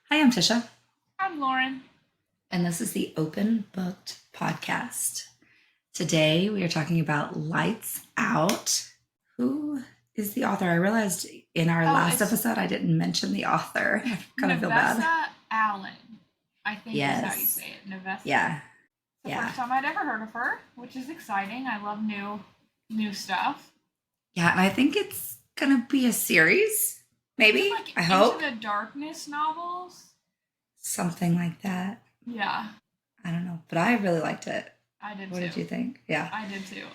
Hi, I'm Tisha, I'm Loren. and this is the Open Booked Podcast. Today we are talking about Lights Out. Who is the author? I realized in our Oh, last it's episode I didn't mention the author. I kind of feel bad. Navessa Allen, I think is how you Yes. say it. Navessa. Yeah. It's the Yeah. first time I'd ever heard of her, which is exciting. I love new stuff. Yeah. And I think it's going to be a series, Is it maybe. like I Into hope. the Darkness novels? Something like that. Yeah, I don't know. But I really liked it. I did What too. did you think? Yeah. I did too.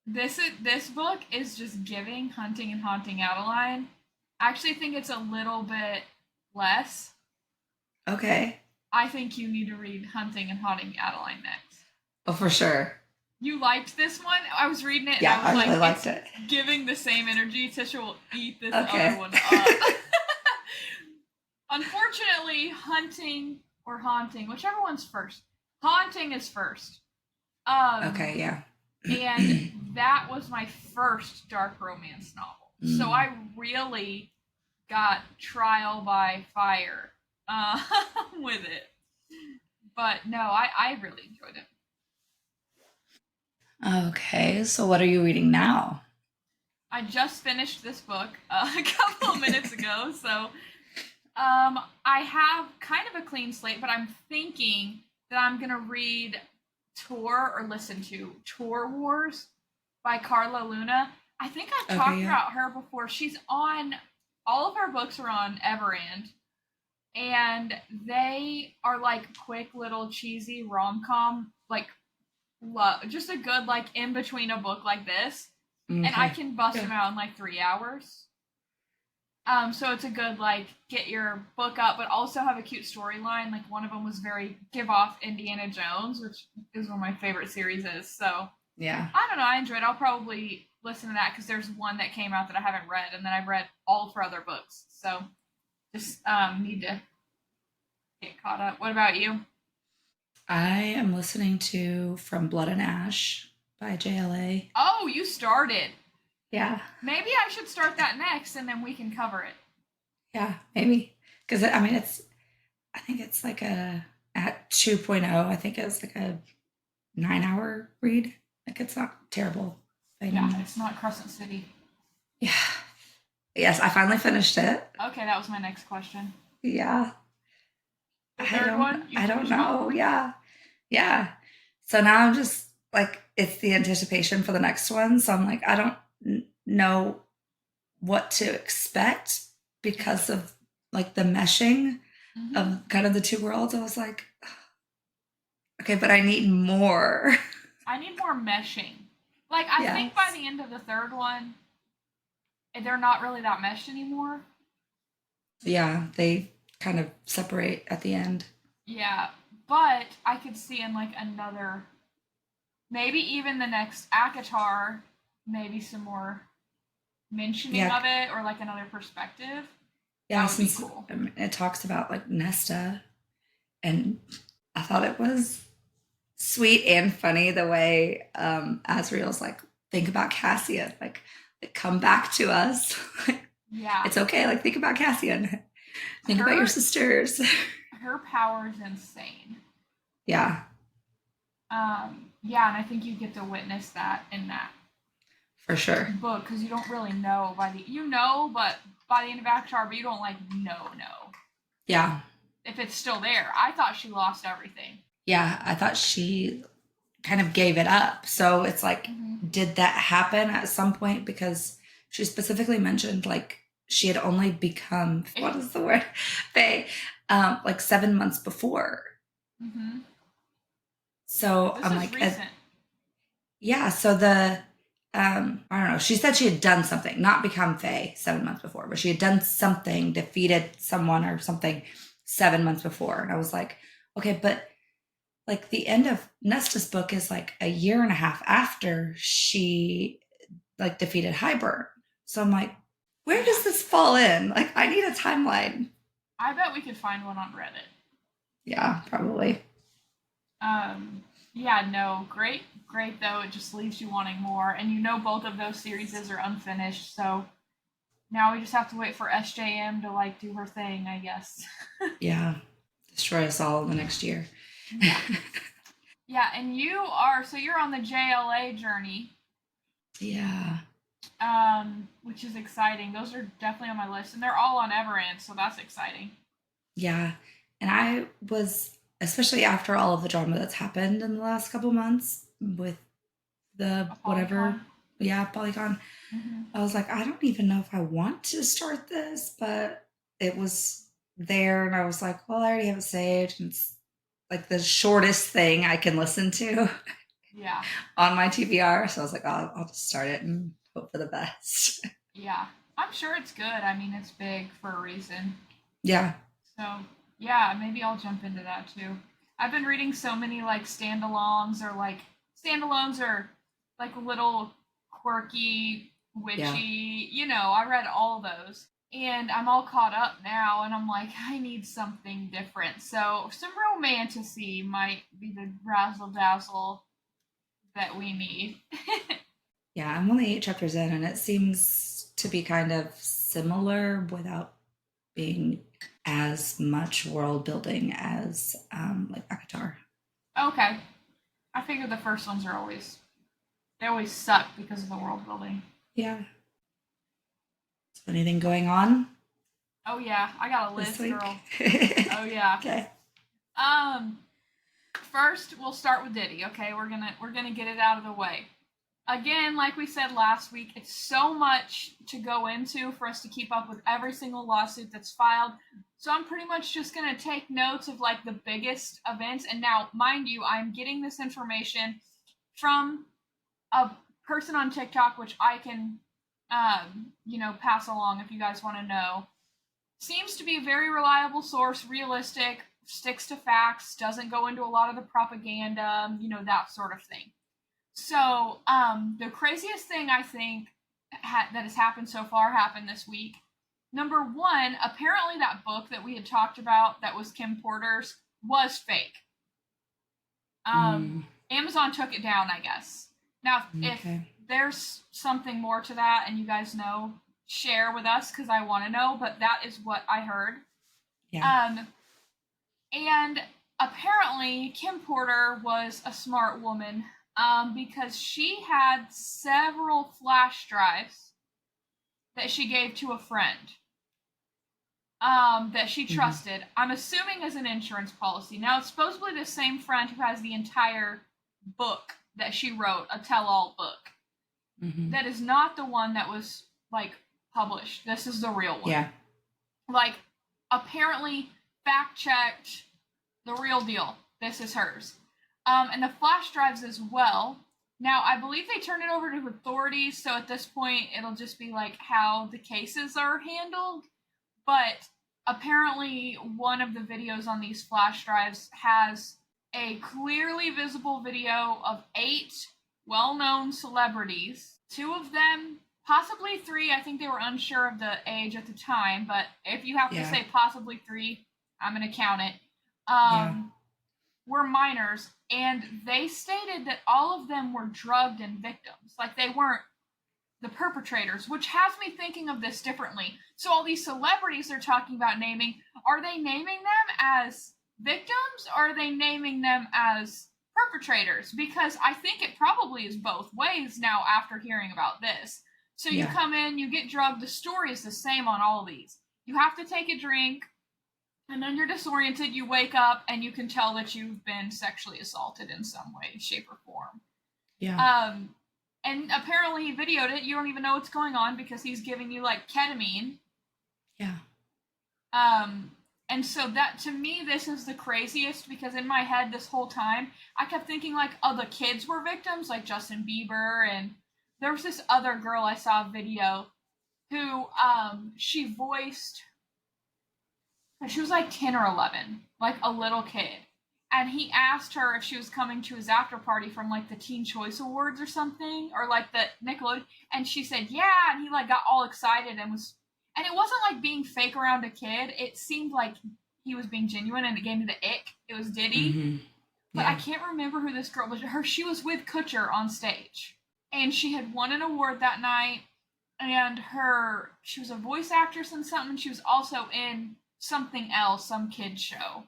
This book is just giving Hunting and Haunting Adeline. I actually think it's a little bit less. Okay. I think you need to read Hunting and Haunting Adeline next. Oh, for sure. You liked this one? I was reading it and Yeah, I was I like, really liked it's it. giving the same energy. Tisha will eat this Okay. other one up. Unfortunately, Hunting or Haunting, whichever one's first. Haunting is first. Okay, yeah. And that was my first dark romance novel. So I really got trial by fire with it. But no, I really enjoyed it. Okay, so what are you reading now? I just finished this book a couple of minutes ago, so I have kind of a clean slate, but I'm thinking that I'm gonna read Tour or listen to Tour Wars by Carla Luna. I think I've Okay, talked yeah. about her before. She's on all of her books are on Everand, and they are like quick little cheesy rom com, like just a good like in between a book like this, and I Okay. can bust them Yeah. out in like 3 hours. So it's a good like get your book up, but also have a cute storyline. Like one of them was very give off Indiana Jones, which is one of my favorite series. Is so Yeah. I don't know. I enjoyed. I'll probably listen to that because there's one that came out that I haven't read, and then I've read all of her other books. So just need to get caught up. What about you? I am listening to From Blood and Ash by JLA. Oh, you started. Yeah. Maybe I should start that next, and then we can cover it. Yeah, maybe. Because, I mean, I think it's like at 2.0, I think it's like a 9-hour read. Like, it's not terrible. Yeah, it's not Crescent City. Yeah. Yes, I finally finished it. Okay, that was my next question. Yeah. The third one? You I don't finished all know. of them? Yeah. Yeah. So now I'm just like, it's the anticipation for the next one. So I'm like, I don't know what to expect because of like the meshing Mm-hmm. of kind of the two worlds. I was like, okay, but I need more. I need more meshing. Like, I think by Yes. the end of the third one, they're not really that meshed anymore. Yeah, they kind of separate at the end. Yeah, but I could see in like another, maybe even the next Akatar, maybe some more mentioning Yeah. of it or like another perspective. Yeah, That would be since cool. it talks about like Nesta, and I thought it was sweet and funny the way Asriel's like, think about Cassian, like come back to us. Yeah. It's okay, like think about Cassian. Think about your sisters. Her power is insane. Yeah. Yeah, and I think you get to witness that in that For sure. book because you don't really know but by the end of Avatar, but you don't like know Yeah. if it's still there. I thought she lost everything. Yeah. I thought she kind of gave it up. So it's like, did that happen at some point? Because she specifically mentioned like she had only become, what is the word? Faye, like 7 months before. Mm-hmm. So This I'm is like, recent. yeah. So I don't know. She said she had done something, not become Faye 7 months before, but she had done something, defeated someone or something 7 months before. And I was like, okay, but like the end of Nesta's book is like a year and a half after she like defeated Highburn. So I'm like, where does this fall in? Like, I need a timeline. I bet we could find one on Reddit. Yeah, probably. Yeah, no, great though. It just leaves you wanting more, and you know both of those series are unfinished, so now we just have to wait for SJM to like do her thing, I guess. Yeah. Destroy us all in the next year. Yeah. Yeah, and you're on the JLA journey, Yeah. which is exciting. Those are definitely on my list, and they're all on Everend, so that's exciting. Yeah. And I was, especially after all of the drama that's happened in the last couple months with the A whatever, Polycon. yeah, Polycon, Hmm. I was like, I don't even know if I want to start this, but it was there. And I was like, well, I already have it saved. And it's like the shortest thing I can listen to Yeah, on my TBR. So I was like, I'll just start it and hope for the best. yeah. I'm sure it's good. I mean, it's big for a reason. Yeah. So yeah, maybe I'll jump into that too. I've been reading so many like standalones or like little quirky, Yeah. witchy, I read all those. And I'm all caught up now and I'm like, I need something different. So some romantasy might be the razzle dazzle that we need. Yeah. I'm only 8 chapters in, and it seems to be kind of similar without being as much world building as like Akatar. Okay. I figure the first ones are they always suck because of the world building. Yeah. So anything going on Oh yeah, I got a this list, week? girl. Oh yeah. Okay. Um, First we'll start with Diddy. Okay, we're gonna get it out of the way. Again, like we said last week, it's so much to go into for us to keep up with every single lawsuit that's filed. So I'm pretty much just gonna take notes of like the biggest events. And now, mind you, I'm getting this information from a person on TikTok, which I can, pass along if you guys want to know. Seems to be a very reliable source, realistic, sticks to facts, doesn't go into a lot of the propaganda, that sort of thing. So, the craziest thing I think that has happened so far happened this week. Number one, apparently that book that we had talked about that was Kim Porter's was fake. Mm, Amazon took it down, I guess. Now, if okay. there's something more to that and you guys know, share with us because I want to know, but that is what I heard. Yeah. Um, and apparently, Kim Porter was a smart woman because she had several flash drives that she gave to a friend that she Hmm. trusted. I'm assuming as an insurance policy. Now, it's supposedly the same friend who has the entire book that she wrote, a tell all book. Hmm. That is not the one that was like published. This is the real one. Yeah. Like, apparently, fact checked, the real deal. This is hers. And the flash drives as well. Now, I believe they turned it over to authorities, so at this point, it'll just be like how the cases are handled. But apparently, one of the videos on these flash drives has a clearly visible video of 8 well known celebrities. Two of them, possibly three, I think they were unsure of the age at the time, but if you have to Yeah. say possibly three, I'm going to count it. Yeah. Were minors, and they stated that all of them were drugged and victims. Like they weren't the perpetrators, which has me thinking of this differently. So all these celebrities they're talking about naming, are they naming them as victims or are they naming them as perpetrators? Because I think it probably is both ways now after hearing about this. So you Yeah. come in, you get drugged, the story is the same on all of these. You have to take a drink, and then you're disoriented, you wake up, and you can tell that you've been sexually assaulted in some way, shape, or form. Yeah. Um, and apparently he videoed it. You don't even know what's going on because he's giving you like ketamine. Yeah. Um, and so that to me, this is the craziest because in my head this whole time, I kept thinking like, oh, the kids were victims, like Justin Bieber, and there was this other girl I saw a video who she voiced. She was like 10 or 11, like a little kid. And he asked her if she was coming to his after party from like the Teen Choice Awards or something, or like the Nickelodeon. And she said, yeah. And he like got all excited and it wasn't like being fake around a kid. It seemed like he was being genuine and it gave me the ick. It was Diddy. Hmm. But I Yeah. can't remember who this girl was. She was with Kutcher on stage. And she had won an award that night. and she was a voice actress in something. She was also in something else, some kid show.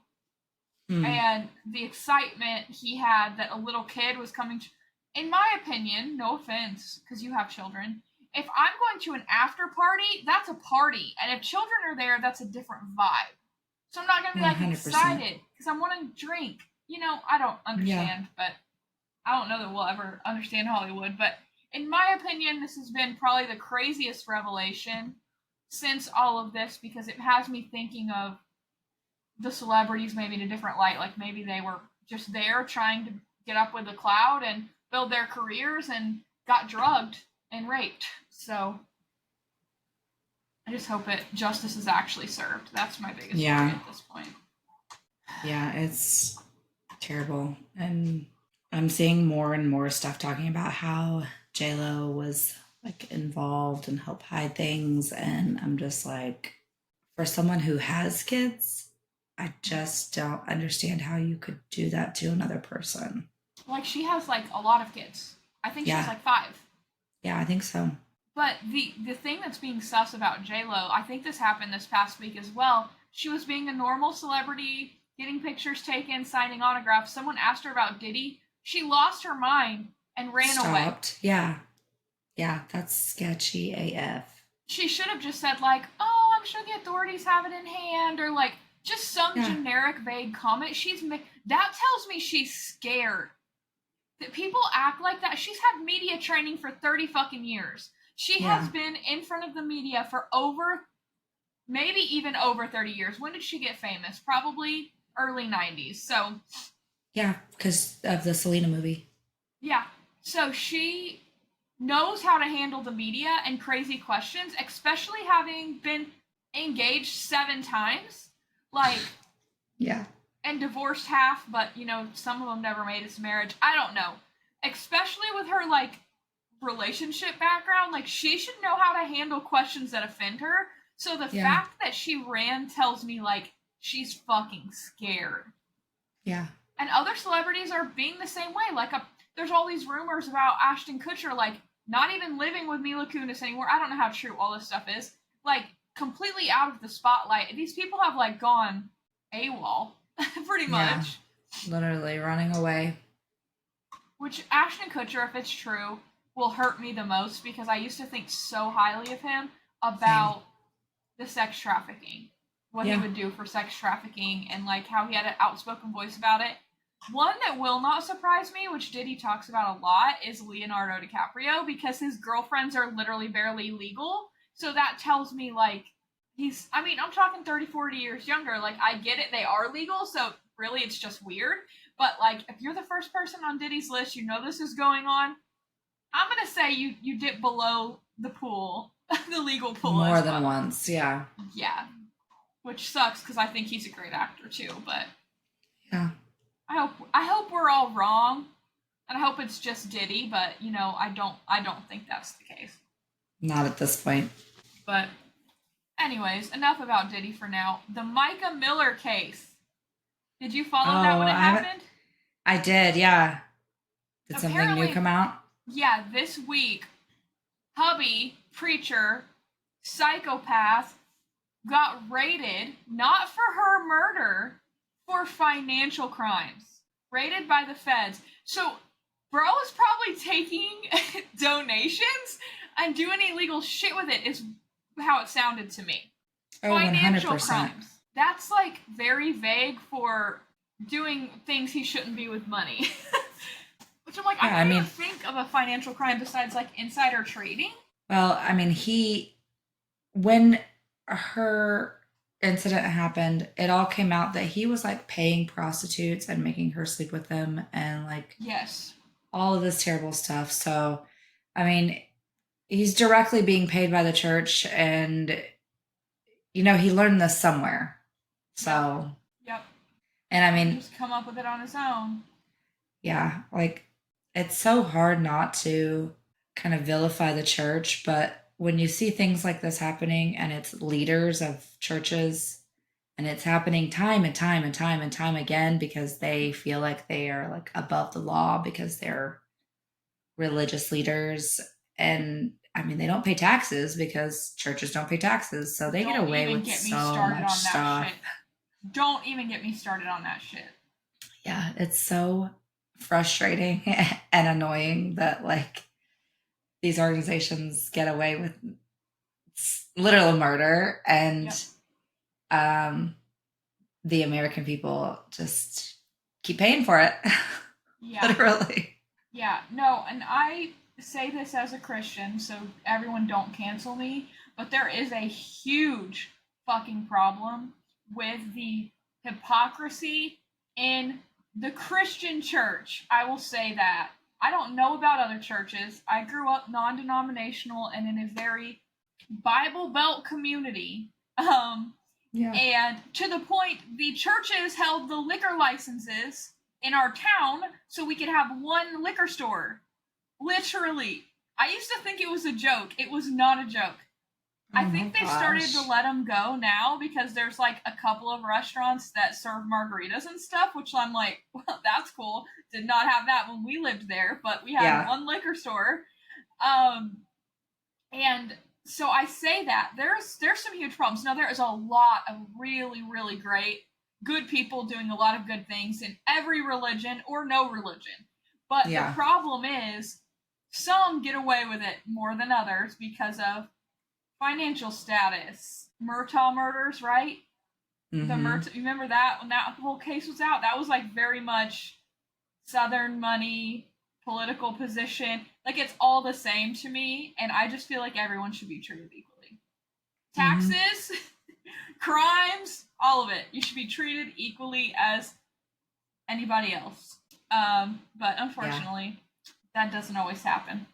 Hmm. And the excitement he had that a little kid was coming to, in my opinion, no offense, because you have children, if I'm going to an after party, that's a party. And if children are there, that's a different vibe. So I'm not going to be like 100%. excited because I'm wanting to drink. I don't Yeah. understand, but I don't know that we'll ever understand Hollywood. But in my opinion, this has been probably the craziest revelation since all of this because it has me thinking of the celebrities maybe in a different light. Like maybe they were just there trying to get up with the cloud and build their careers and got drugged and raped. So I just hope it justice is actually served. That's my biggest worry Yeah. at this point. Yeah. It's terrible. And I'm seeing more and more stuff talking about how JLo was like involved and helped hide things. And I'm just like, for someone who has kids, I just don't understand how you could do that to another person. Like she has like a lot of kids. I think she has Yeah. like five. Yeah, I think so. But the thing that's being sus about J Lo, I think this happened this past week as well. She was being a normal celebrity, getting pictures taken, signing autographs. Someone asked her about Diddy. She lost her mind and ran away. Stopped. Yeah. Yeah, that's sketchy AF. She should have just said like, "Oh, I'm sure the authorities have it in hand," or like just some Yeah. generic vague comment. That tells me she's scared. That people act like that. She's had media training for 30 fucking years. She has Yeah. been in front of the media for maybe even over 30 years. When did she get famous? Probably early 90s. So, Yeah, because of the Selena movie. yeah. So she knows how to handle the media and crazy questions, especially having been engaged 7 times. Like, Yeah. and divorced half, but some of them never made it to marriage. I don't know. Especially with her like relationship background, like she should know how to handle questions that offend her. So the Yeah. fact that she ran tells me like she's fucking scared. Yeah. And other celebrities are being the same way. There's all these rumors about Ashton Kutcher like not even living with Mila Kunis anymore. I don't know how true all this stuff is. Like completely out of the spotlight. These people have like gone AWOL pretty Yeah. much. Literally running away. Which Ashton Kutcher, if it's true, will hurt me the most because I used to think so highly of him Same. about the sex trafficking, what he Yeah. would do for sex trafficking, and like how he had an outspoken voice about it. One that will not surprise me, which Diddy talks about a lot, is Leonardo DiCaprio because his girlfriends are literally barely legal. So that tells me like I'm talking 30, 40 years younger. Like I get it, they are legal, so really it's just weird. But like if you're the first person on Diddy's list, you know this is going on. I'm gonna say you dip below the pool, the legal pool More as than well. once. Yeah. Yeah, which sucks because I think he's a great actor too. But Yeah. I hope we're all wrong, and I hope it's just Diddy. But I don't think that's the case. Not at this point. But anyways, enough about Diddy for now. The Micah Miller case. Did you follow that Oh, when it I haven't. happened? I did. Yeah. Did something new Apparently, come out? yeah, this week, hubby, preacher, psychopath, got raided not for her murder, for financial crimes. Raided by the feds. So, bro is probably taking donations and doing illegal shit with it, is how it sounded to me. Oh, Financial 100%. crimes. That's like very vague for doing things he shouldn't be with money. Which I'm like, I Yeah. I can't even mean, think of a financial crime besides like insider trading. well, I mean, when her incident happened, it all came out that he was like paying prostitutes and making her sleep with them and like Yes. all of this terrible stuff. So, I mean, he's directly being paid by the church and he learned this somewhere. Yep. So, Yep. and I He mean, just come up with it on his own. yeah, like it's so hard not to kind of vilify the church, but when you see things like this happening and it's leaders of churches and it's happening time and time and time and time again because they feel like they are like above the law because they're religious leaders, and I mean, they don't pay taxes because churches don't pay taxes. So they get Don't away even with get me so started much on that stuff. shit. Don't even get me started on that shit. Yeah, it's so frustrating and annoying that like these organizations get away with literal murder and Yep. um the American people just keep paying for it. Yeah. Literally. Yeah. No, and I say this as a Christian, so everyone don't cancel me, but there is a huge fucking problem with the hypocrisy in the Christian church. I will say that. I don't know about other churches. I grew up non denominational and in a very Bible Belt community. Yeah. And to the point, the churches held the liquor licenses in our town so we could have one liquor store. Literally. I used to think it was a joke. It was not a joke. I Oh my think they've started to gosh. let them go now because there's like a couple of restaurants that serve margaritas and stuff, which I'm like, well, that's cool. Did not have that when we lived there, but we had Yeah. one liquor store. Um, and so I say that there's some huge problems. Now there is a lot of really really great good people doing a lot of good things in every religion or no religion. But the Yeah. problem is some get away with it more than others because of financial status. Murtaugh murders, right? The Mm-hmm. Murtaugh, you remember that when that whole case was out? That was like very much Southern money, political position. Like it's all the same to me, and I just feel like everyone should be treated equally. Mm-hmm. Taxes, crimes, all of it. You should be treated equally as anybody else. But Yeah. unfortunately, that doesn't always happen.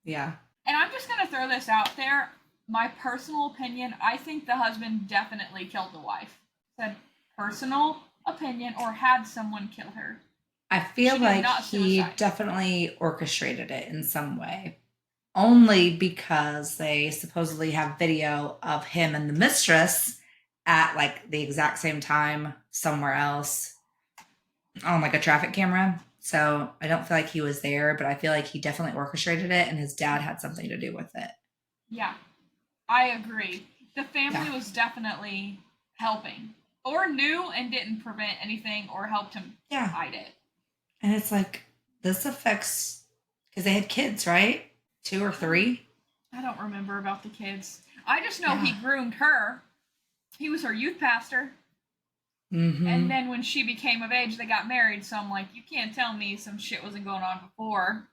Yeah. And I'm just gonna throw this out there. My personal opinion, I think the husband definitely killed the wife. Said personal opinion or had someone kill her. I feel She did like not he suicide. definitely orchestrated it in some way. Only because they supposedly have video of him and the mistress at like the exact same time somewhere else on like a traffic camera. So I don't feel like he was there, but I feel like he definitely orchestrated it and his dad had something to do with it. Yeah, I agree. The family Yeah. was definitely helping, or knew and didn't prevent anything, or helped him Yeah. hide it. And it's like, this affects, because they had kids, right? Two or three? I don't remember about the kids. I just know he Yeah. groomed her. He was her youth pastor. And Mm-hmm. then when she became of age, they got married. So I'm like, you can't tell me some shit wasn't going on before.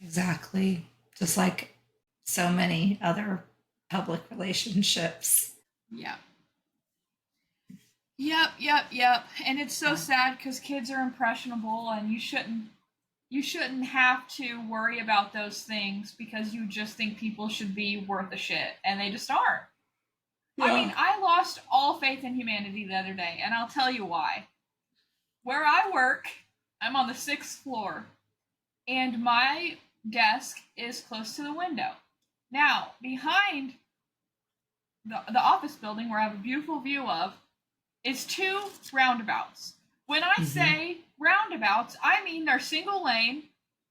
Exactly. Just like so many other public relationships. Yeah. Yep. And it's so Yeah. sad because kids are impressionable, and you shouldn't have to worry about those things because you just think people should be worth a shit, and they just aren't. I mean, Yeah. I lost all faith in humanity the other day, and I'll tell you why. Where I work, I'm on the 6th floor, and my desk is close to the window. Now, behind the office building, where I have a beautiful view of, is two roundabouts. When I Mm-hmm. say roundabouts, I mean they're single lane.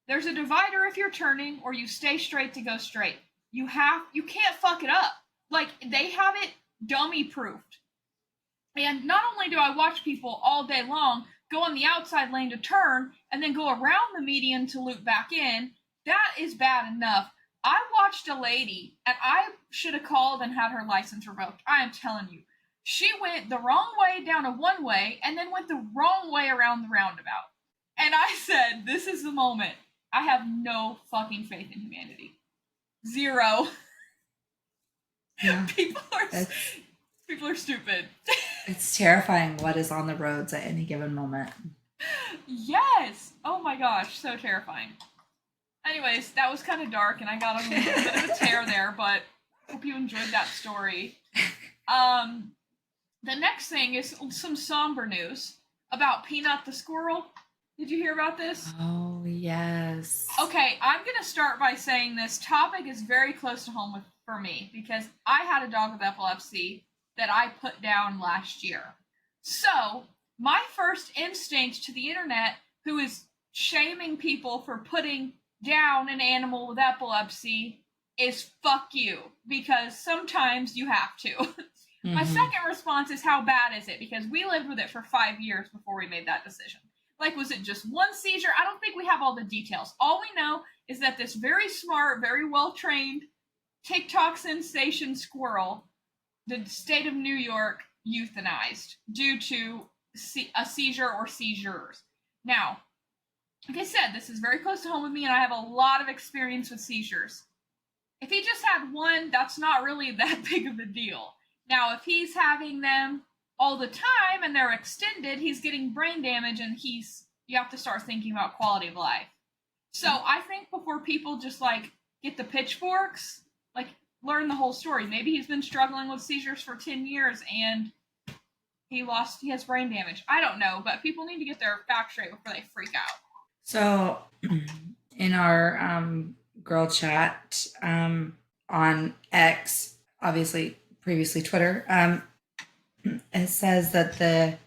There's a divider if you're turning, or you stay straight to go straight. You can't fuck it up. Like they have it dummy proofed. And not only do I watch people all day long go on the outside lane to turn and then go around the median to loop back in, that is bad enough. I watched a lady, and I should have called and had her license revoked. I am telling you. She went the wrong way down a one way and then went the wrong way around the roundabout. And I said, this is the moment. I have no fucking faith in humanity. Zero. Yeah. people are It's people are stupid. it's terrifying what is on the roads at any given moment. Yes. Oh my gosh, so terrifying. Anyways, that was kind of dark, and I got on a little bit of a tear there, but hope you enjoyed that story. Um, the next thing is some somber news about Peanut the squirrel. Did you hear about this? Oh, yes. Okay, I'm gonna start by saying this topic is very close to home for me because I had a dog with epilepsy that I put down last year. So, my first instinct to the internet, who is shaming people for putting down an animal with epilepsy, is fuck you, because sometimes you have to. My Mm-hmm. second response is, how bad is it? Because we lived with it for 5 years before we made that decision. Like, was it just one seizure? I don't think we have all the details. All we know is that this very smart, very well trained TikTok sensation squirrel, the state of New York euthanized due to a seizure or seizures. Now, like I said, this is very close to home with me, and I have a lot of experience with seizures. If he just had one, that's not really that big of a deal. Now, if he's having them all the time and they're extended, he's getting brain damage, and you have to start thinking about quality of life. So I think before people just like get the pitchforks, like learn the whole story. Maybe he's been struggling with seizures for 10 years and he has brain damage. I don't know, but people need to get their facts straight before they freak out. So, in our girl chat on X, obviously previously Twitter, it says that the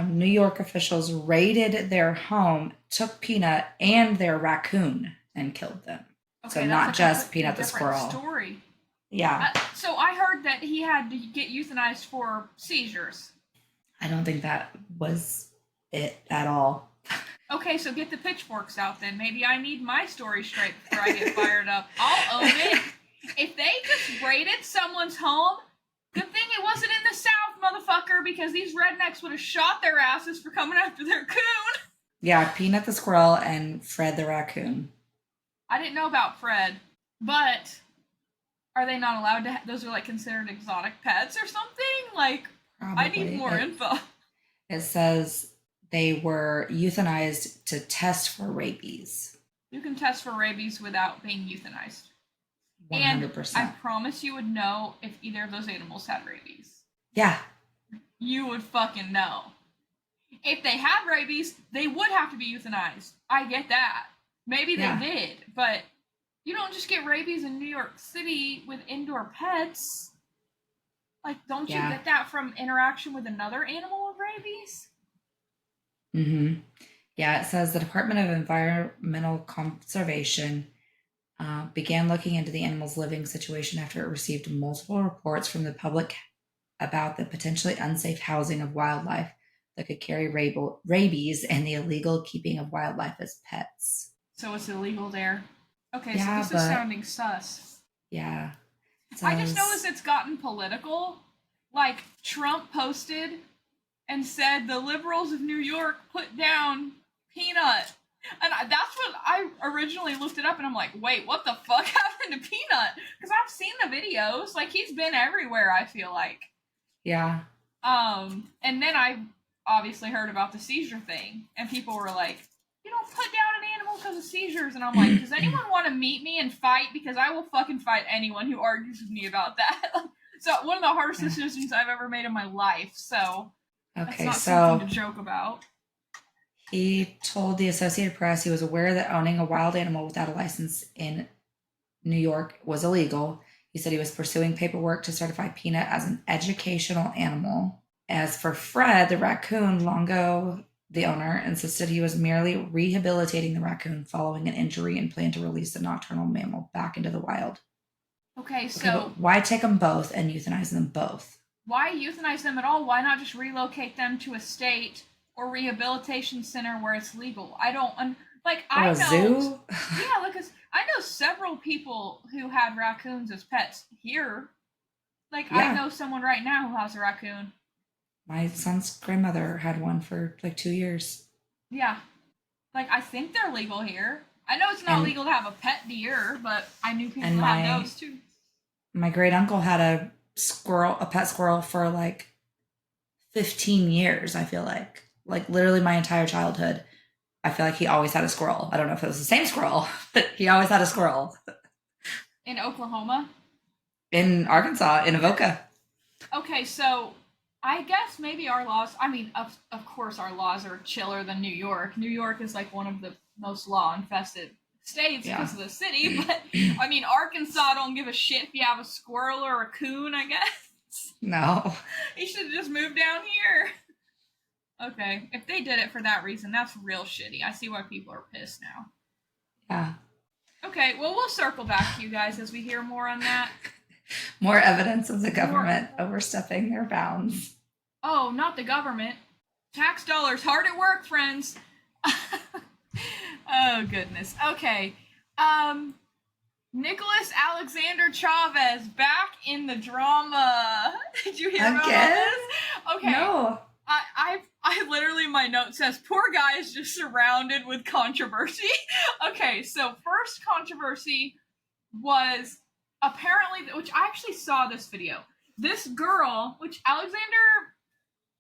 New York officials raided their home, took Peanut and their raccoon, and killed them. Okay, so not just Peanut the squirrel. Story. Yeah. So I heard that he had to get euthanized for seizures. I don't think that was it at all. Okay, so get the pitchforks out then. Maybe I need my story straight before I get fired up. I'll own it. If they just raided someone's home, good thing it wasn't in the South, motherfucker, because these rednecks would have shot their asses for coming after their coon. Yeah, Peanut the squirrel and Fred the raccoon. I didn't know about Fred, but are they not allowed to? Those are like considered exotic pets or something? Like, probably. I need more info. It says they were euthanized to test for rabies. You can test for rabies without being euthanized. 100%. And I promise you would know if either of those animals had rabies. Yeah. You would fucking know. If they had rabies, they would have to be euthanized. I get that. Maybe they did, but you don't just get rabies in New York City with indoor pets. Like, don't you get that from interaction with another animal with rabies? Mm-hmm. Yeah, it says the Department of Environmental Conservation began looking into the animal's living situation after it received multiple reports from the public about the potentially unsafe housing of wildlife that could carry rabies and the illegal keeping of wildlife as pets. So it's illegal there? Okay, so this is sounding sus. Yeah. I just noticed it's gotten political. Like, Trump posted and said the liberals of New York put down Peanut. And that's what I originally looked it up, and I'm like, wait, what the fuck happened to Peanut? Because I've seen the videos. Like, he's been everywhere, I feel like. Yeah. And then I obviously heard about the seizure thing, and people were like, you don't put down an animal because of seizures. And I'm like, does anyone want to meet me and fight? Because I will fucking fight anyone who argues with me about that. So, one of the hardest decisions I've ever made in my life, so that's not something to joke about. He told the Associated Press he was aware that owning a wild animal without a license in New York was illegal. He said he was pursuing paperwork to certify Peanut as an educational animal. As for Fred, the raccoon, Longo, the owner, insisted he was merely rehabilitating the raccoon following an injury and planned to release the nocturnal mammal back into the wild. Okay, so why take them both and euthanize them both? Why euthanize them at all? Why not just relocate them to a state or rehabilitation center where it's legal? I don't I know. Zoo? Yeah, because I know several people who had raccoons as pets here. Like, I know someone right now who has a raccoon. My son's grandmother had one for like 2 years. Yeah. Like, I think they're legal here. I know it's not legal to have a pet deer, but I knew people who had those too. My great uncle had a pet squirrel for like 15 years, I feel like. Like, literally my entire childhood. I feel like he always had a squirrel. I don't know if it was the same squirrel, but he always had a squirrel. In Oklahoma? In Arkansas, in Avoca. Okay, so I guess maybe our laws, I mean, of course our laws are chiller than New York. New York is like one of the most law-infested states because of the city, but I mean, Arkansas don't give a shit if you have a squirrel or a coon, I guess. No. He should have just moved down here. Okay, if they did it for that reason, that's real shitty. I see why people are pissed now. Yeah. Okay, well, we'll circle back to you guys as we hear more on that. More evidence of the government overstepping their bounds. Oh, not the government. Tax dollars hard at work, friends. Oh, goodness. Okay. Nicholas Alexander Chavez back in the drama. Did you hear about this? Okay. No. I literally, my note says, poor guy is just surrounded with controversy. Okay, so first controversy was apparently, which I actually saw this video. This girl, which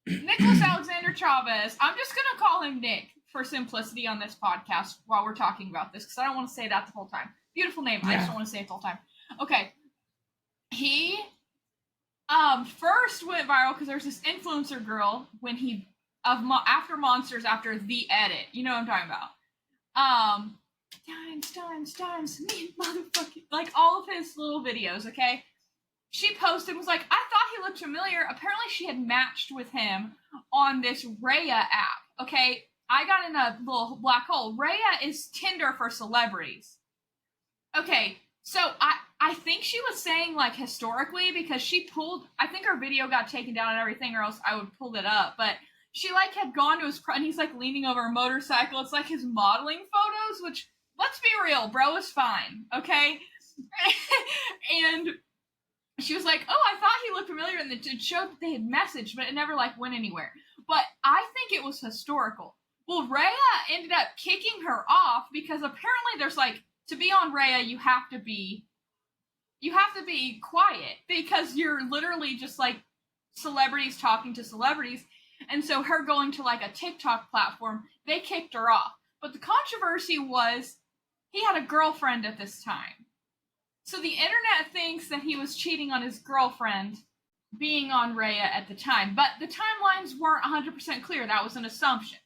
Nicholas Alexander Chavez, I'm just going to call him Nick for simplicity on this podcast while we're talking about this, because I don't want to say that the whole time. Beautiful name. Yeah. I just don't want to say it the whole time. Okay. He first went viral because there's this influencer girl when he after Monsters, after The Edit. You know what I'm talking about. Dimes, me motherfucking, like all of his little videos, okay? She posted, was like, I thought he looked familiar. Apparently she had matched with him on this Raya app, okay? I got in a little black hole. Raya is Tinder for celebrities. Okay, so I think she was saying, like, historically, because she I think her video got taken down and everything, or else I would pull it up, but she, like, had gone to his, and he's, like, leaning over a motorcycle. It's, like, his modeling photos, which, let's be real, bro is fine, okay? And she was like, oh, I thought he looked familiar, and it showed that they had messaged, but it never, like, went anywhere. But I think it was historical. Well, Raya ended up kicking her off because apparently there's, like, to be on Raya, you have to be quiet because you're literally just, like, celebrities talking to celebrities. And so her going to, like, a TikTok platform, they kicked her off. But the controversy was he had a girlfriend at this time. So the internet thinks that he was cheating on his girlfriend being on Raya at the time. But the timelines weren't 100% clear. That was an assumption.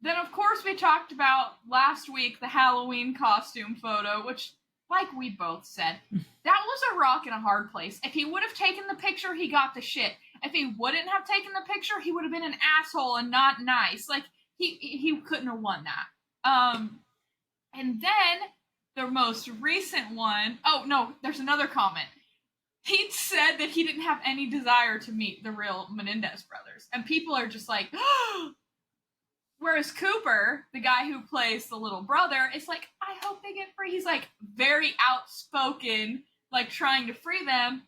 Then, of course, we talked about last week the Halloween costume photo, which, like we both said, that was a rock and a hard place. If he would have taken the picture, he got the shit. If he wouldn't have taken the picture, he would have been an asshole and not nice. Like, he couldn't have won that. And then the most recent one, oh, no, there's another comment. He said that he didn't have any desire to meet the real Menendez brothers. And people are just like, whereas Cooper, the guy who plays the little brother, is like, I hope they get free. He's, like, very outspoken, like, trying to free them.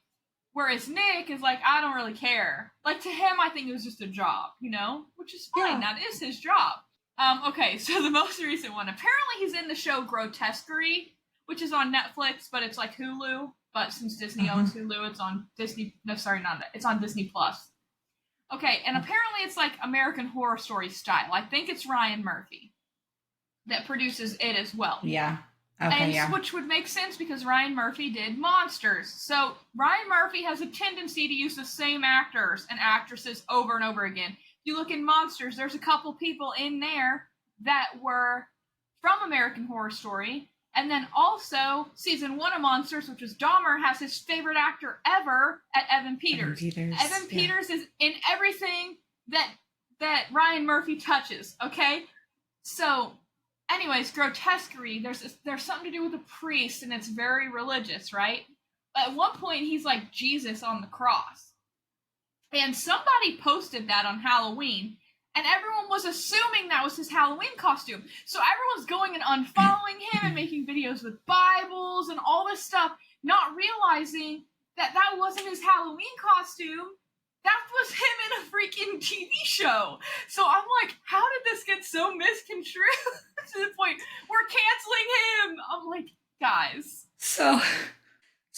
Whereas Nick is like, I don't really care. Like, to him, I think it was just a job, you know? Which is fine. Yeah. That is his job. Okay, so the most recent one. Apparently he's in the show Grotesquerie, which is on Netflix, but it's like Hulu. But since Disney owns Hulu, it's on Disney... No, sorry, not that. It's on Disney Plus. Okay, and apparently it's like American Horror Story style. I think it's Ryan Murphy that produces it as well. Yeah. Okay, and yeah. Which would make sense because Ryan Murphy did Monsters. So Ryan Murphy has a tendency to use the same actors and actresses over and over again. If you look in Monsters, there's a couple people in there that were from American Horror Story. And then also, season 1 of Monsters, which was Dahmer, has his favorite actor ever at Evan Peters. Evan Peters is in everything that Ryan Murphy touches, okay? So, anyways, Grotesquerie, there's something to do with a priest, and it's very religious, right? But at one point, he's like Jesus on the cross. And somebody posted that on Halloween, and everyone was assuming that was his Halloween costume. So everyone's going and unfollowing him and making videos with Bibles and all this stuff, not realizing that that wasn't his Halloween costume. That was him in a freaking TV show. So I'm like, how did this get so misconstrued to the point we're canceling him? I'm like, guys. So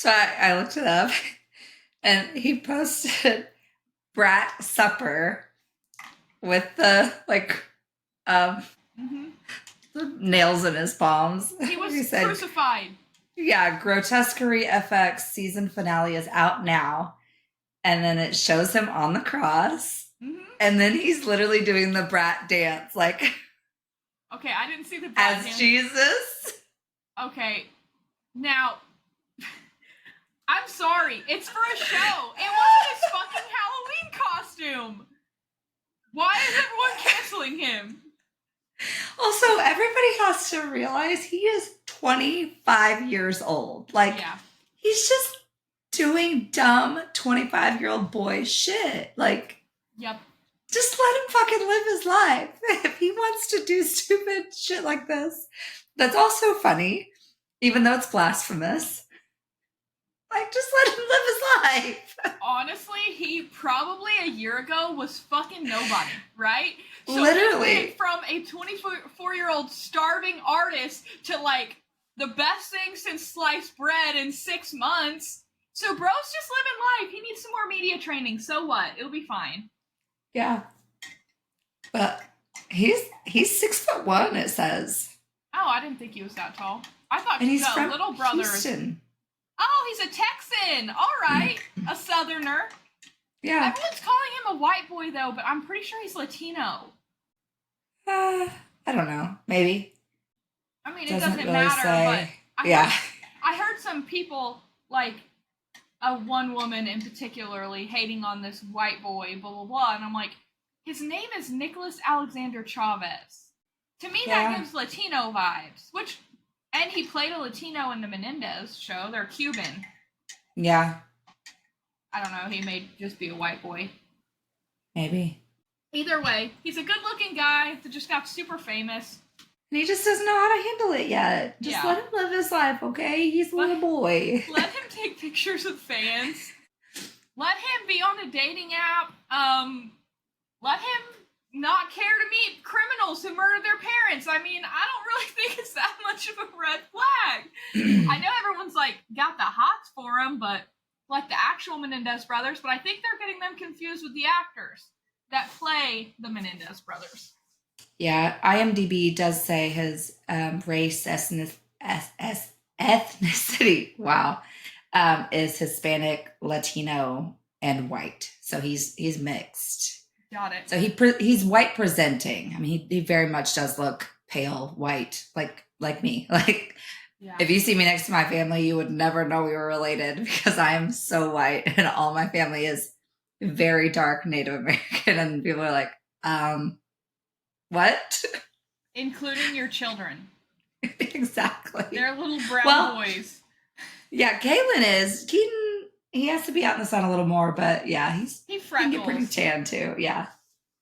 I looked it up, and he posted Brat Supper with the, like, the nails in his palms. He was crucified. Yeah, Grotesquerie FX season finale is out now. And then it shows him on the cross. Mm-hmm. And then he's literally doing the brat dance, like... Okay, I didn't see the brat as dance. Jesus. Okay. Now, I'm sorry. It's for a show. It wasn't his fucking Halloween costume. Why is everyone canceling him? Also, everybody has to realize he is 25 years old. Like, Yeah. he's just doing dumb 25-year-old boy shit. Like, Yep. just let him fucking live his life. If he wants to do stupid shit like this, that's also funny, even though it's blasphemous. Like, just let him live his life. Honestly, he probably a year ago was fucking nobody, right? So Literally. he went from a 24-year-old starving artist to like the best thing since sliced bread in 6 months. So bro's just living life. He needs some more media training. So what? It'll be fine. Yeah. But he's 6'1", it says. Oh, I didn't think he was that tall. I thought And he's the from little brother. Houston. Oh, he's a Texan. All right, a Southerner. Yeah. Everyone's calling him a white boy though, but I'm pretty sure he's Latino. I don't know. Maybe. I mean, it Doesn't doesn't really matter, say. but I heard some people, like one woman in particularly, hating on this white boy, blah, blah, blah, and I'm like, his name is Nicholas Alexander Chavez. To me, that gives Latino vibes, and he played a Latino in the Menendez show. They're Cuban. Yeah. I don't know, he may just be a white boy. Maybe. Either way, he's a good-looking guy that just got super famous. And he just doesn't know how to handle it yet. Just let him live his life, okay? He's a little boy. Let him take pictures with fans. Let him be on a dating app. Let him not care to meet criminals who murdered their parents. I mean, I don't really think it's that much of a red flag. I know everyone's like got the hots for him, but like the actual Menendez brothers, but I think they're getting them confused with the actors that play the Menendez brothers. Yeah, IMDb does say his race, ethnicity, wow, is Hispanic, Latino, and white. So he's mixed. Got it. So he's white presenting. I mean, he very much does look pale white, like me. Like, if you see me next to my family, you would never know we were related because I am so white, and all my family is very dark Native American, and people are like, what? Including your children. Exactly. They're little brown boys. Yeah, Kaylin is. Keaton, he has to be out in the sun a little more, but yeah, he freckles. He can get pretty tan too. Yeah.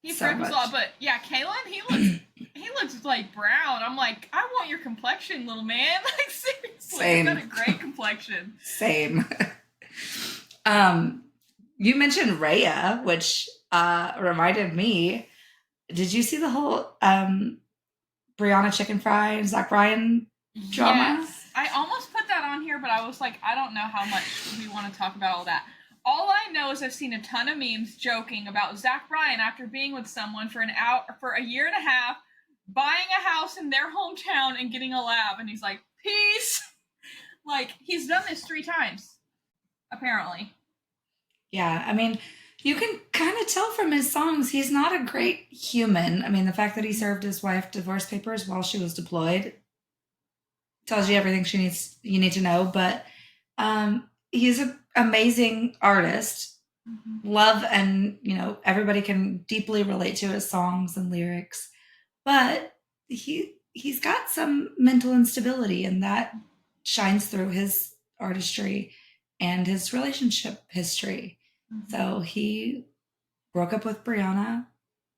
He freckles a lot, but yeah, Kaylin, he looks like brown. I'm like, I want your complexion, little man. Like, seriously, Same. He's got a great complexion. Same. You mentioned Rhea, which reminded me. Did you see the whole Brianna Chicken Fry and Zach Bryan drama? Yes. I almost put that on here, but I was like, I don't know how much we want to talk about all that. All I know is I've seen a ton of memes joking about Zach Bryan after being with someone for a year and a half, buying a house in their hometown and getting a lab, and he's like, peace. Like, he's done this 3 times, apparently. Yeah, I mean, you can kind of tell from his songs he's not a great human. I mean, the fact that he served his wife divorce papers while she was deployed tells you everything you need to know. But he's an amazing artist. Mm-hmm. Love, and everybody can deeply relate to his songs and lyrics. But he's got some mental instability, and that shines through his artistry and his relationship history. Mm-hmm. So he broke up with Brianna,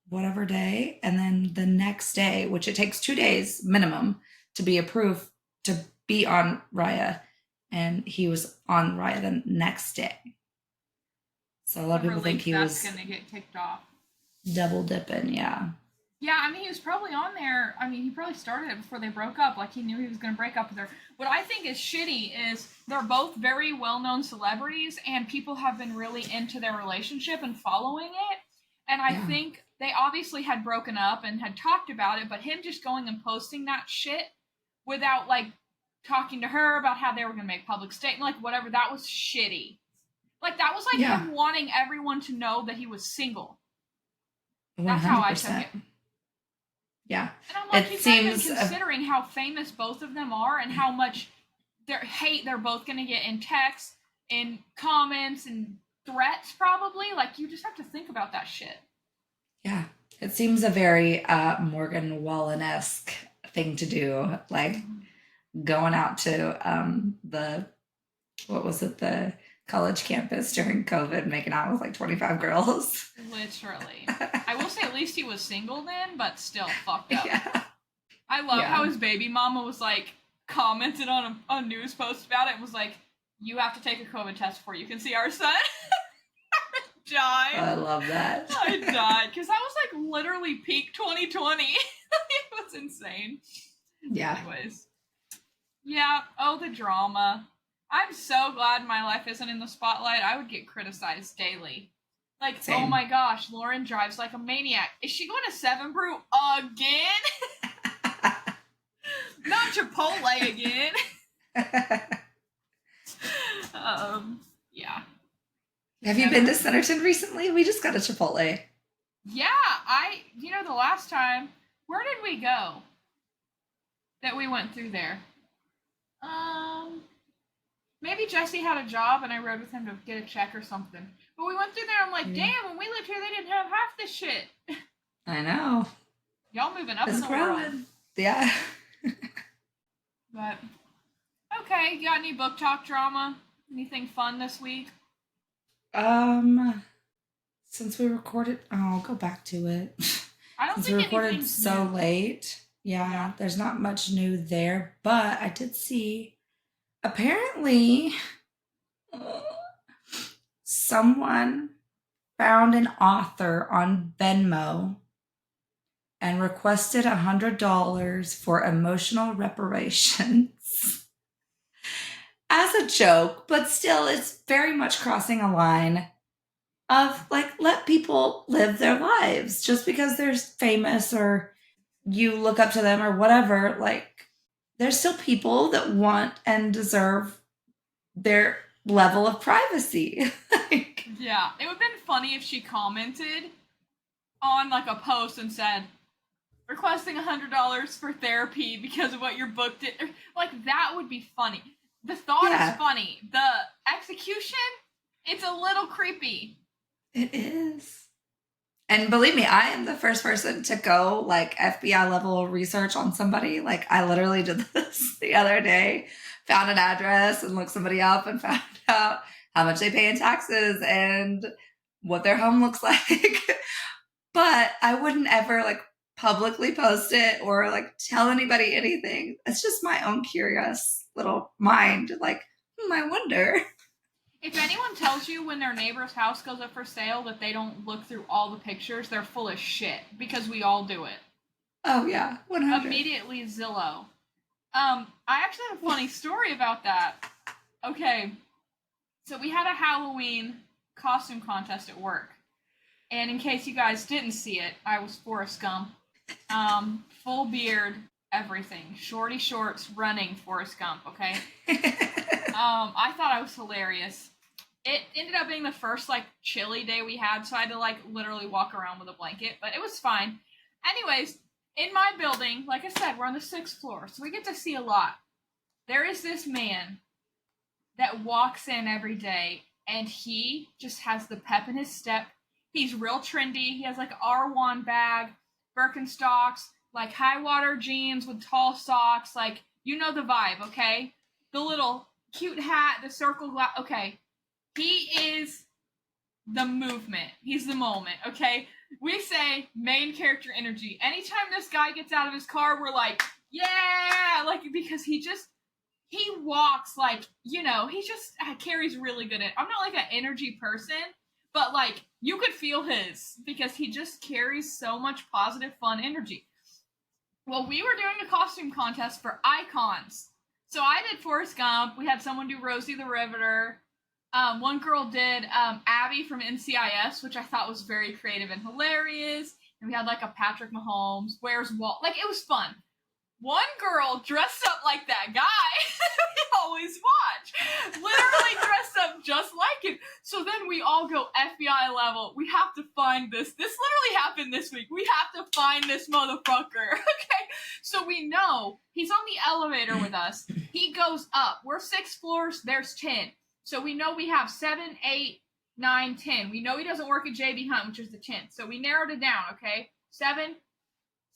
whatever day, and then the next day, which it takes 2 days minimum to be approved to be on Raya, and he was on Raya the next day. So a lot of people think he was going to get kicked off. Double dipping, yeah. Yeah, I mean, he was probably on there. I mean, he probably started it before they broke up. Like, he knew he was going to break up with her. What I think is shitty is they're both very well-known celebrities, and people have been really into their relationship and following it. And I think they obviously had broken up and had talked about it, but him just going and posting that shit without, like, talking to her about how they were going to make public statement, like, whatever, that was shitty. Like, that was like him wanting everyone to know that he was single. 100%. That's how I took it. Yeah. And I'm like, he's not even considering how famous both of them are and how much hate they're both going to get in text, in comments, and threats, probably. Like, you just have to think about that shit. Yeah. It seems a very Morgan Wallen-esque thing to do. Like, going out to the, what was it, the college campus during COVID, making out with like 25 girls. Literally. I will say at least he was single then, but still fucked up. Yeah. I love Yeah. how his baby mama was like commented on a news post about it and was like, "You have to take a COVID test before you can see our son." Died. I love that. I died because that was like literally peak 2020. It was insane. Yeah. Anyways, yeah. Oh, the drama. I'm so glad my life isn't in the spotlight. I would get criticized daily. Like, Same. oh my gosh, Loren drives like a maniac. Is she going to Seven Brew again? Not Chipotle again. Yeah. Have you been to Centerton recently? We just got a Chipotle. Yeah, the last time, where did we go that we went through there? Maybe Jesse had a job and I rode with him to get a check or something. But we went through there, I'm like, damn, when we lived here, they didn't have half this shit. I know. Y'all moving up It's in the growing. world. Yeah. But, okay, you got any book talk drama? Anything fun this week? Since we recorded, I'll go back to it. I don't Since think we recorded anything's so new. late, yeah, there's not much new there. But I did see, apparently, someone found an author on Venmo and requested $100 for emotional reparations as a joke, but still, it's very much crossing a line of like, let people live their lives just because they're famous or you look up to them or whatever. Like, there's still people that want and deserve their level of privacy. Yeah, it would have been funny if she commented on like a post and said, requesting $100 for therapy because of what your book did. Like, that would be funny. The thought is funny. The execution, it's a little creepy. It is. And believe me, I am the first person to go like FBI level research on somebody. Like, I literally did this the other day, found an address and looked somebody up and found out how much they pay in taxes and what their home looks like. But I wouldn't ever like publicly post it or like tell anybody anything. It's just my own curious little mind. Like, I wonder. If anyone tells you when their neighbor's house goes up for sale that they don't look through all the pictures, they're full of shit because we all do it. Oh yeah, 100. Immediately Zillow. I actually have a funny story about that. Okay, so we had a Halloween costume contest at work. And in case you guys didn't see it, I was Forrest Gump. Full beard, everything. Shorty shorts, running Forrest Gump, okay? I thought I was hilarious. It ended up being the first, like, chilly day we had, so I had to, like, literally walk around with a blanket, but it was fine. Anyways, in my building, like I said, we're on the 6th floor, so we get to see a lot. There is this man that walks in every day, and he just has the pep in his step. He's real trendy. He has, like, an R1 bag, Birkenstocks, like, high-water jeans with tall socks, like, you know the vibe, okay? The little cute hat, the circle glass. Okay, he is the movement. He's the moment, okay? We say main character energy. Anytime this guy gets out of his car, we're like, yeah! Like, because he walks like, he just carries really good. I'm not like an energy person, but like, you could feel his because he just carries so much positive, fun energy. Well, we were doing a costume contest for icons. So I did Forrest Gump. We had someone do Rosie the Riveter. One girl did Abby from NCIS, which I thought was very creative and hilarious. And we had like a Patrick Mahomes, Where's Walt? Like, it was fun. One girl dressed up like that guy we always watch. Literally dressed up just like him. So then we all go FBI level. We have to find this. This literally happened this week. We have to find this motherfucker. Okay? So we know he's on the elevator with us. He goes up. We're 6 floors. There's 10. So we know we have 7, 8, 9, 10. We know he doesn't work at JB Hunt, which is the 10th. So we narrowed it down, okay? 7,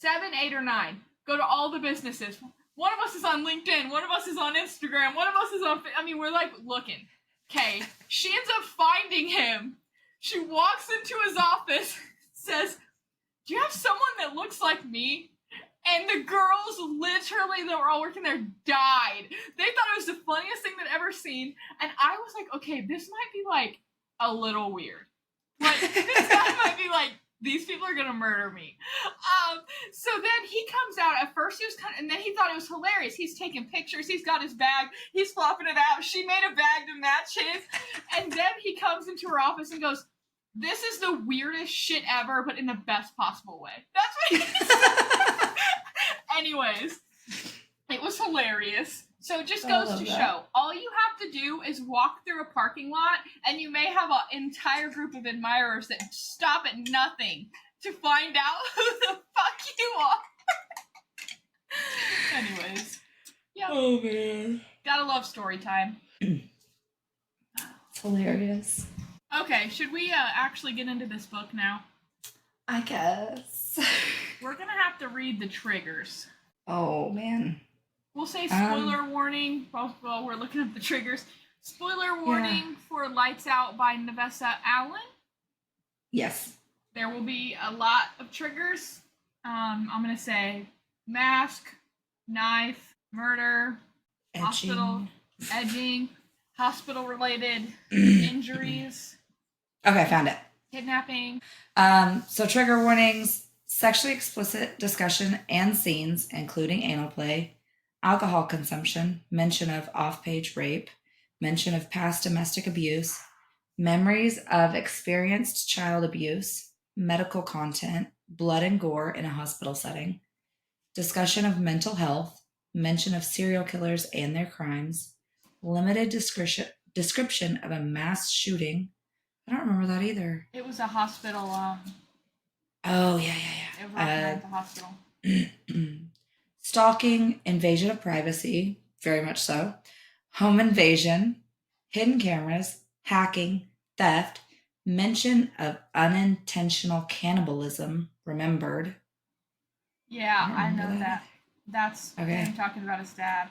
8, or 9. Go to all the businesses. One of us is on LinkedIn. One of us is on Instagram. One of us is on... I mean, we're like looking. Okay. She ends up finding him. She walks into his office, says, do you have someone that looks like me? And the girls literally that were all working there died. They thought it was the funniest thing they'd ever seen. And I was like, okay, this might be like a little weird. Like, this guy might be like, these people are gonna murder me. So then he comes out. At first he was and then he thought it was hilarious. He's taking pictures. He's got his bag. He's flopping it out. She made a bag to match his. And then he comes into her office and goes, this is the weirdest shit ever, but in the best possible way. That's what he said. Anyways, it was hilarious. So it just goes to show, all you have to do is walk through a parking lot, and you may have an entire group of admirers that stop at nothing to find out who the fuck you are. Anyways. Yeah. Oh, man. Gotta love story time. It's hilarious. Okay, should we actually get into this book now? I guess. We're gonna have to read the triggers. Oh, man. We'll say spoiler warning while we're looking up the triggers. Spoiler warning for Lights Out by Navessa Allen. Yes. There will be a lot of triggers. I'm going to say mask, knife, murder, edging, hospital-related injuries. Okay, I found it. Kidnapping. So trigger warnings, sexually explicit discussion and scenes, including anal play, alcohol consumption, mention of off-page rape, mention of past domestic abuse, memories of experienced child abuse, medical content, blood and gore in a hospital setting, discussion of mental health, mention of serial killers and their crimes, limited description of a mass shooting. I don't remember that either. It was a hospital. Oh, yeah. It was at the hospital. Stalking, invasion of privacy, very much so. Home invasion, hidden cameras, hacking, theft, mention of unintentional cannibalism, remembered. Yeah, I know that. That's him talking about his dad.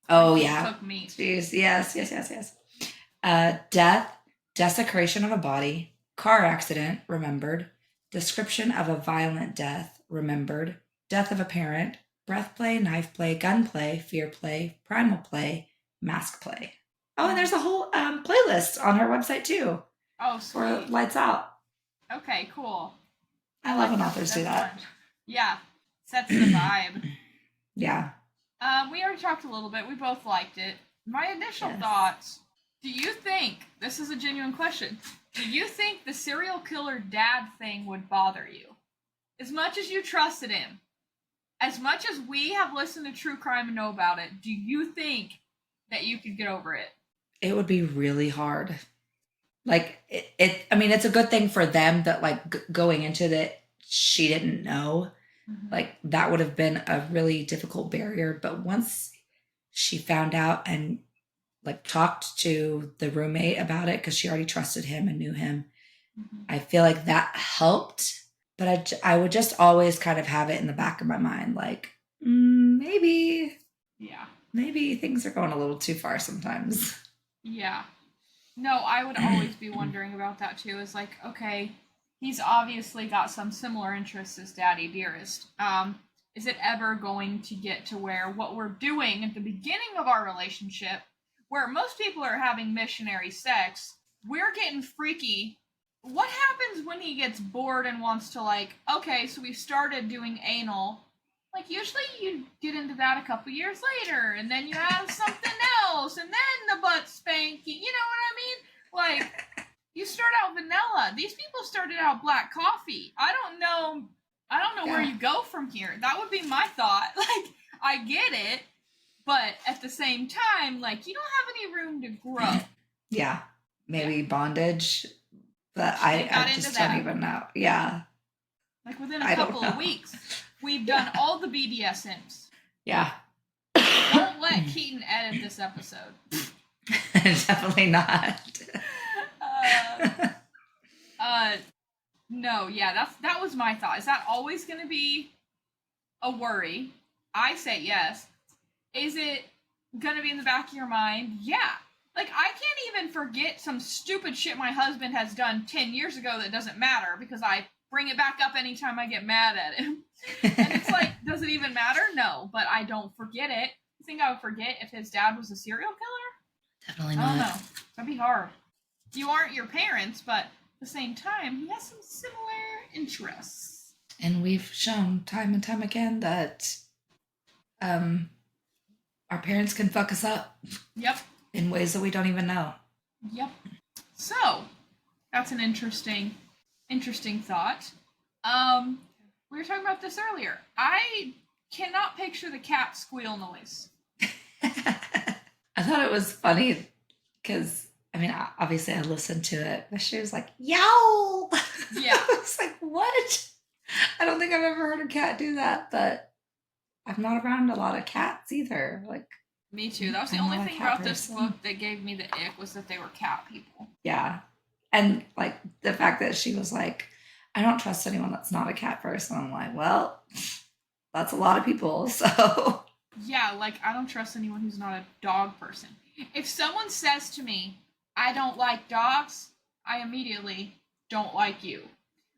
Oh, like yeah. Cook meat. Jeez, yes. Death, desecration of a body, car accident, remembered. Description of a violent death, remembered. Death of a parent, breath play, knife play, gun play, fear play, primal play, mask play. Oh, and there's a whole playlist on her website too. Oh, sweet. For Lights Out. Okay, cool. I love when authors do that. Fun. Yeah, sets the vibe. Yeah. We already talked a little bit. We both liked it. My initial thoughts, do you think, this is a genuine question, do you think the serial killer dad thing would bother you? As much as you trusted him, as much as we have listened to true crime and know about it, do you think that you could get over it? It would be really hard. Like, I mean, it's a good thing for them that, like, going into that, she didn't know. Mm-hmm. Like, that would have been a really difficult barrier. But once she found out and, like, talked to the roommate about it, because she already trusted him and knew him, I feel like that helped. But I would just always kind of have it in the back of my mind, like, maybe things are going a little too far sometimes. Yeah. No, I would always be wondering about that too. It's like, okay, he's obviously got some similar interests as Daddy Dearest. Is it ever going to get to where what we're doing at the beginning of our relationship, where most people are having missionary sex, we're getting freaky? What happens when he gets bored and wants to, like, okay, so we started doing anal. Like, usually you get into that a couple years later, and then you have something else, and then the butt spanking. You know what I mean? Like, you start out vanilla. These people started out black coffee. I don't know where you go from here. That would be my thought. Like, I get it, but at the same time, like, you don't have any room to grow. Yeah. Maybe bondage. But I just don't even know. Yeah. Like within a couple of weeks, we've done all the BDSMs. Yeah. Don't let Keaton edit this episode. Definitely not. No, yeah, that was my thought. Is that always going to be a worry? I say yes. Is it gonna be in the back of your mind? Yeah. Like, I can't even forget some stupid shit my husband has done 10 years ago that doesn't matter because I bring it back up anytime I get mad at him. And it's like, does it even matter? No, but I don't forget it. You think I would forget if his dad was a serial killer? Definitely I don't not. know. That'd be hard. You aren't your parents, but at the same time, he has some similar interests. And we've shown time and time again that our parents can fuck us up. Yep. In ways that we don't even know. Yep. So, that's an interesting thought. We were talking about this earlier. I cannot picture the cat squeal noise. I thought it was funny because, I mean, obviously I listened to it, but she was like, yowl! Yeah. I was like, what? I don't think I've ever heard a cat do that, but I'm not around a lot of cats either. Like, me too. That was the only thing about this book that gave me the ick was that they were cat people. Yeah. And like the fact that she was like, I don't trust anyone that's not a cat person. I'm like, well, that's a lot of people. So yeah, like I don't trust anyone who's not a dog person. If someone says to me, I don't like dogs, I immediately don't like you.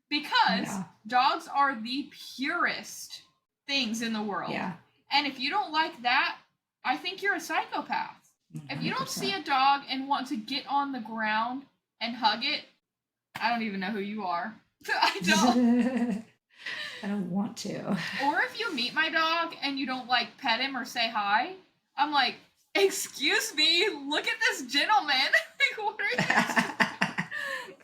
Because dogs are the purest things in the world. Yeah. And if you don't like that, I think you're a psychopath. 100%. If you don't see a dog and want to get on the ground and hug it, I don't even know who you are. I don't. I don't want to. Or if you meet my dog and you don't like pet him or say hi, I'm like, excuse me, look at this gentleman. Like, what are you doing?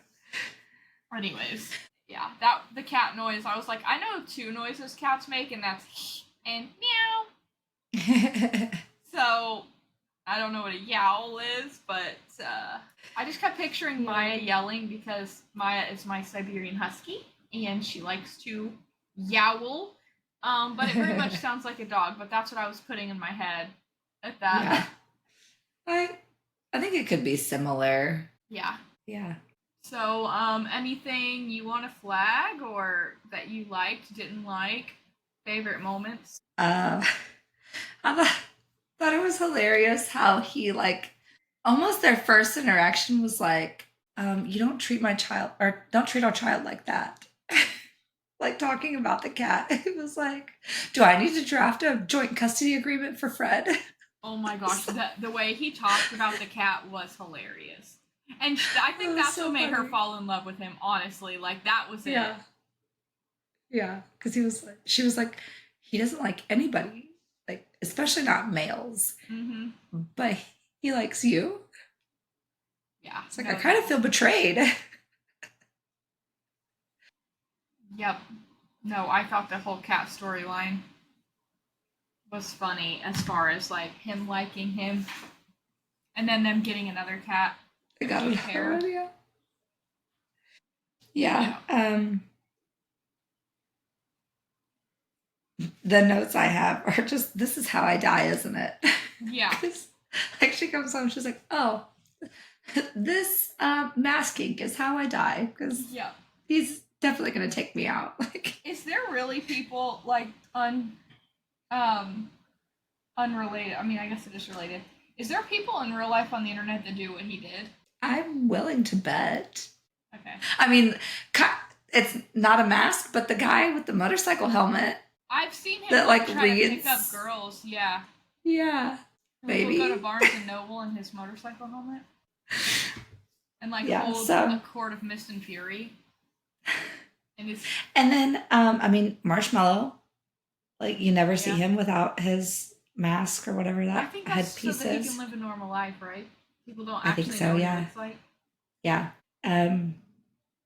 Anyways, yeah, that the cat noise. I was like, I know 2 noises cats make, and that's and meow. So, I don't know what a yowl is, but I just kept picturing Maya yelling because Maya is my Siberian Husky, and she likes to yowl. But it very much sounds like a dog, but that's what I was putting in my head at that. Yeah. I think it could be similar. Yeah. Yeah. So, anything you want to flag or that you liked, didn't like, favorite moments? I thought it was hilarious how he like almost their first interaction was like, you don't treat my child or don't treat our child like that. Like talking about the cat. It was like, do I need to draft a joint custody agreement for Fred? Oh my gosh, the way he talked about the cat was hilarious. And I think that's so what made her fall in love with him, honestly. Like, that was it. Yeah, because she was like, he doesn't like anybody, like, especially not males. Mm-hmm. But he likes you. Yeah. It's like, I kind of feel betrayed. Yep. No, I thought the whole cat storyline was funny as far as, like, him liking him. And then them getting another cat. They got another one, yeah. The notes I have are just, this is how I die, isn't it? Yeah. Like, she comes home, she's like, oh, this masking is how I die, because he's definitely going to take me out. Like, is there really people, like, unrelated? I mean, I guess it is related. Is there people in real life on the internet that do what he did? I'm willing to bet. Okay. I mean, it's not a mask, but the guy with the motorcycle helmet. I've seen him that, like, try to pick up girls. Yeah. Yeah. Maybe. He'll go to Barnes and Noble in his motorcycle helmet. And, like, hold a quart of Mist and Fury. And then, I mean, Marshmallow. Like, you never see him without his mask or whatever that I think that's headpiece so that is. he can live a normal life, right? People don't I actually think so, know what yeah. he looks like. Yeah.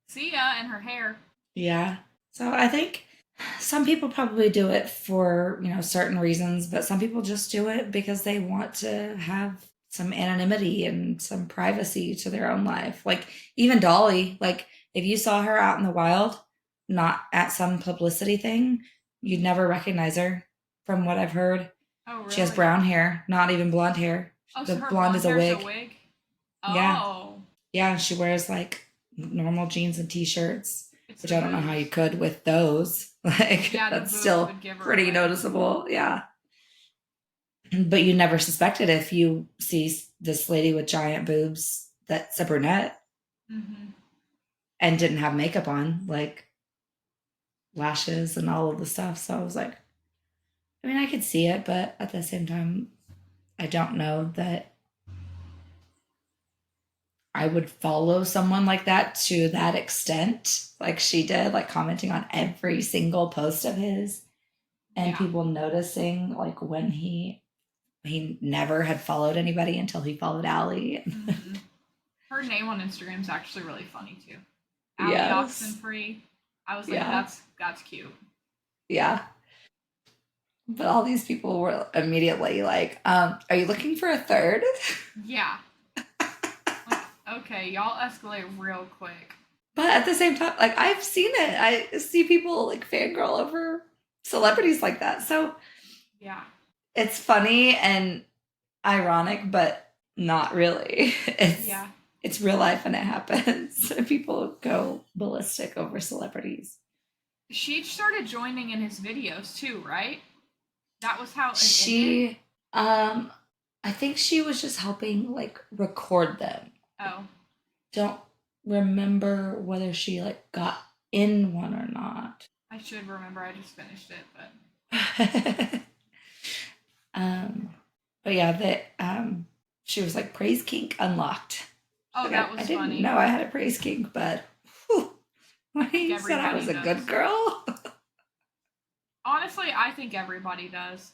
See ya, and her hair. Yeah. So I think some people probably do it for, certain reasons, but some people just do it because they want to have some anonymity and some privacy to their own life. Like, even Dolly, like, if you saw her out in the wild, not at some publicity thing, you'd never recognize her from what I've heard. Oh, really? She has brown hair, not even blonde hair. Oh, the so her blonde is a wig. Oh. Yeah. Yeah, she wears, like, normal jeans and t-shirts, which I don't know how you could with those. Like, that's still pretty noticeable. Yeah. But you never suspected if you see this lady with giant boobs that's a brunette Mm-hmm. and didn't have makeup on, like lashes and all of the stuff. So I was like, I mean, I could see it, but at the same time, I don't know that I would follow someone like that to that extent, like she did, like commenting on every single post of his and Yeah. people noticing like when he never had followed anybody until he followed Allie. Mm-hmm. Her name on Instagram is actually really funny too. Allie Yes. Oxenfree. I was like, Yeah. that's cute. Yeah. But all these people were immediately like, are you looking for a third? Yeah. Like, okay, y'all escalate real quick. But at the same time, like I've seen it. I see people like fangirl over celebrities like that. So Yeah. it's funny and ironic, but not really. Yeah. It's real life and it happens. People go ballistic over celebrities. She started joining in his videos too, right? That was how it ended. She um I think she was just helping like record them. Oh. Don't remember whether she like got in one or not. I should remember. I just finished it, but um but yeah, that she was like praise kink unlocked. oh, Like, that I was didn't funny. know I had a praise kink, but whew, when I think he said I everybody was a does. good girl. Honestly, I think everybody does.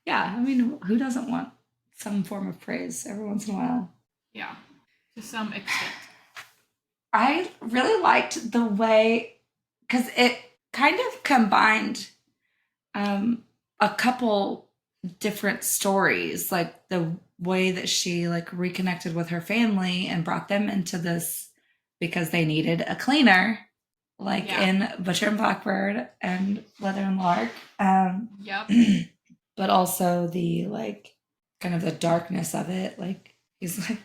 Yeah, I mean, who doesn't want some form of praise every once in a while? Yeah, to some extent. I really liked the way, because it kind of combined um, a couple different stories, like the way that she like reconnected with her family and brought them into this because they needed a cleaner, like Yeah. in Butcher and Blackbird and Leather and Lark. Yep. But also the like kind of the darkness of it. Like he's like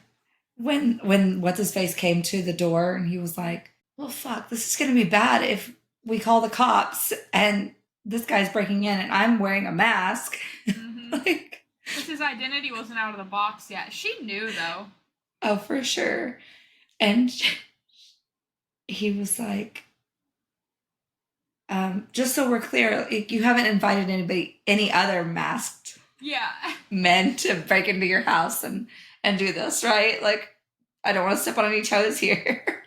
when what's his face came to the door and he was like, well fuck, this is gonna be bad if we call the cops and this guy's breaking in and I'm wearing a mask. Mm-hmm. Like, Because his identity wasn't out of the box yet. She knew though. oh for sure. And he was like, just so we're clear, like, you haven't invited any other masked Yeah. men to break into your house and do this, right? Like, I don't want to step on any toes here.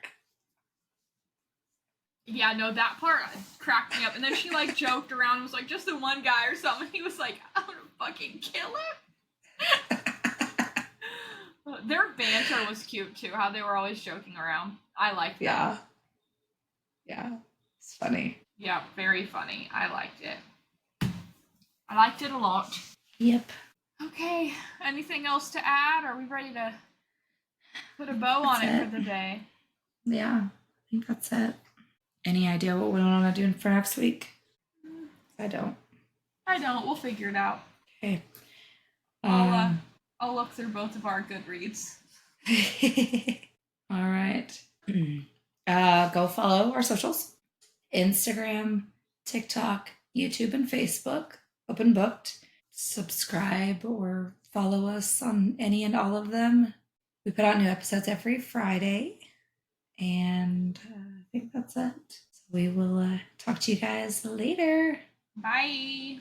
Yeah, no, that part cracked me up. And then she like joked around and was like, just the one guy or something. He was like, I'm gonna fucking kill him. Their banter was cute too, how they were always joking around. I liked that. Yeah. Yeah. It's funny. Yeah, very funny. I liked it. I liked it a lot. Yep. Okay, anything else to add? Are we ready to put a bow That's on it it. for the day? Yeah. I think that's it. Any idea what we want to do for next week? I don't. I don't. We'll figure it out. Okay. I'll I'll look through both of our Goodreads. All right. Go follow our socials. Instagram, TikTok, YouTube, and Facebook. Open booked. Subscribe or follow us on any and all of them. We put out new episodes every Friday. And I think that's it. So we will talk to you guys later. Bye.